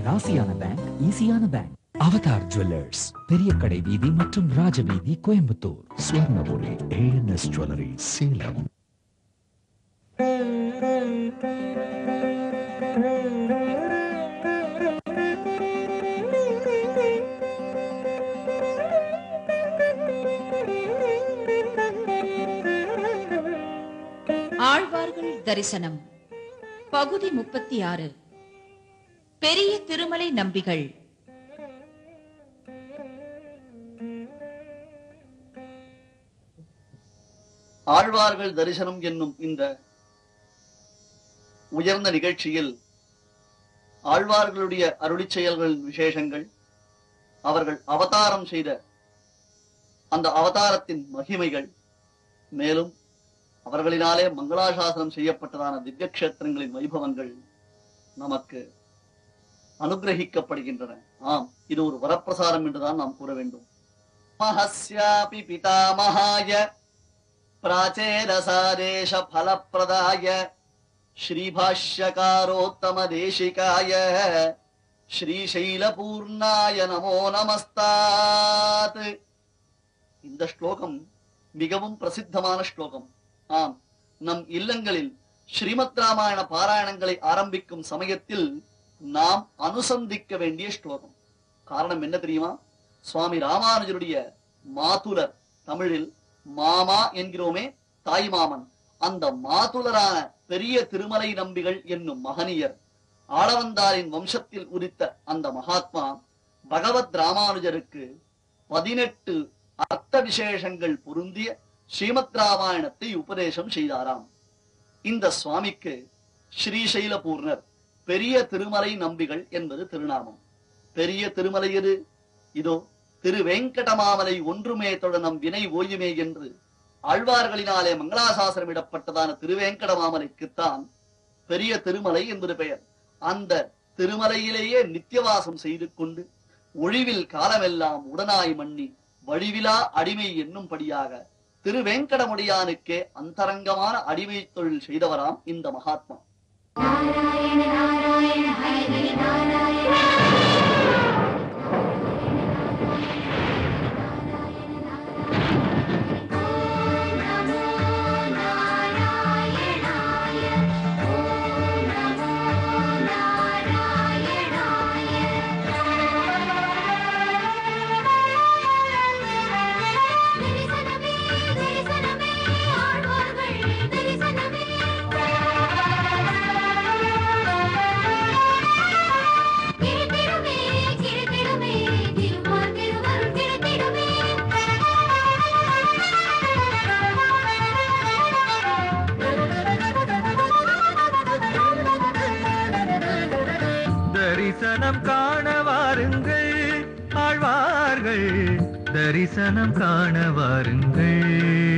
ராசியான பேங்க், ஈஸியான bank. Avatar jewellers, பெரிய கடை வீதி மற்றும் ராஜவீதி, கோயம்புத்தூர். Swarnapuri ANS jewellery, Salem. ஆழ்வார்கள் தரிசனம் பகுதி 36. பெரிய திருமலை நம்பிகள். ஆழ்வார்கள் தரிசனம் என்னும் இந்த உயர்ந்த நிகழ்ச்சியில் ஆழ்வார்களுடைய அருளிச் செயல்களின் விசேஷங்கள், அவர்கள் அவதாரம் செய்த அந்த அவதாரத்தின் மகிமைகள், மேலும் அவர்களினாலே மங்களாசாசனம் செய்யப்பட்டதான திவ்ய கஷேத்திரங்களின் வைபவங்கள் நமக்கு அனுகிரகிக்கப்படுகின்றன. ஆம், இது ஒரு வரப்பிரசாரம் என்றுதான் நாம் கூற வேண்டும். மஹஸ்யாபி பிதாமஹாய பிராச்சேதசாதேஷ பலப்பிரதாய ஸ்ரீபாஷ்யகாரோத்தம தேசிகாய ஸ்ரீசைலபூர்ணாய நமோ நமஸ்தாத். இந்த ஸ்லோகம் மிகவும் பிரசித்தமான ஸ்லோகம். ஆம், நம் இல்லங்களில் ஸ்ரீமத் ராமாயண பாராயணங்களை ஆரம்பிக்கும் சமயத்தில் நாம் அனுசந்திக்க வேண்டிய ஸ்லோகம். காரணம் என்ன தெரியுமா? சுவாமி ராமானுஜருடைய மாதுலர், தமிழில் மாமா என்கிறோமே, தாய் மாமன், அந்த மாதுலரான பெரிய திருமலை நம்பிகள் என்னும் மகனியர், ஆளவந்தாரின் வம்சத்தில் உதித்த அந்த மகாத்மா பகவத் ராமானுஜருக்கு 18 அர்த்த விசேஷங்கள் பொருந்திய ஸ்ரீமத் ராமாயணத்தை உபதேசம் செய்தாராம். இந்த சுவாமிக்கு ஸ்ரீசைலபூர்ணர், பெரிய திருமலை நம்பிகள் என்பது திருநாமம். பெரிய திருமலை எது? இதோ திருவேங்கடமாமலை ஒன்றுமே தொட நம் வினை ஓயுமே என்று ஆழ்வார்களினாலே மங்களாசாசனமிடப்பட்டதான திருவேங்கடமாமலைக்குத்தான் பெரிய திருமலை என்பது பெயர். அந்த திருமலையிலேயே நித்தியவாசம் செய்து கொண்டு ஒழிவில் காலமெல்லாம் உடனாய் மண்ணி வழிவிலா அடிமை என்னும்படியாக திருவேங்கடமுடியானுக்கே அந்தரங்கமான அடிமை தொழில் செய்தவராம் இந்த மகாத்மா. நாராயண நாராயண ஹரி நாராயண. தரிசனம் காண வாருங்கள் ஆழ்வார்கள், தரிசனம் காண வாருங்கள்.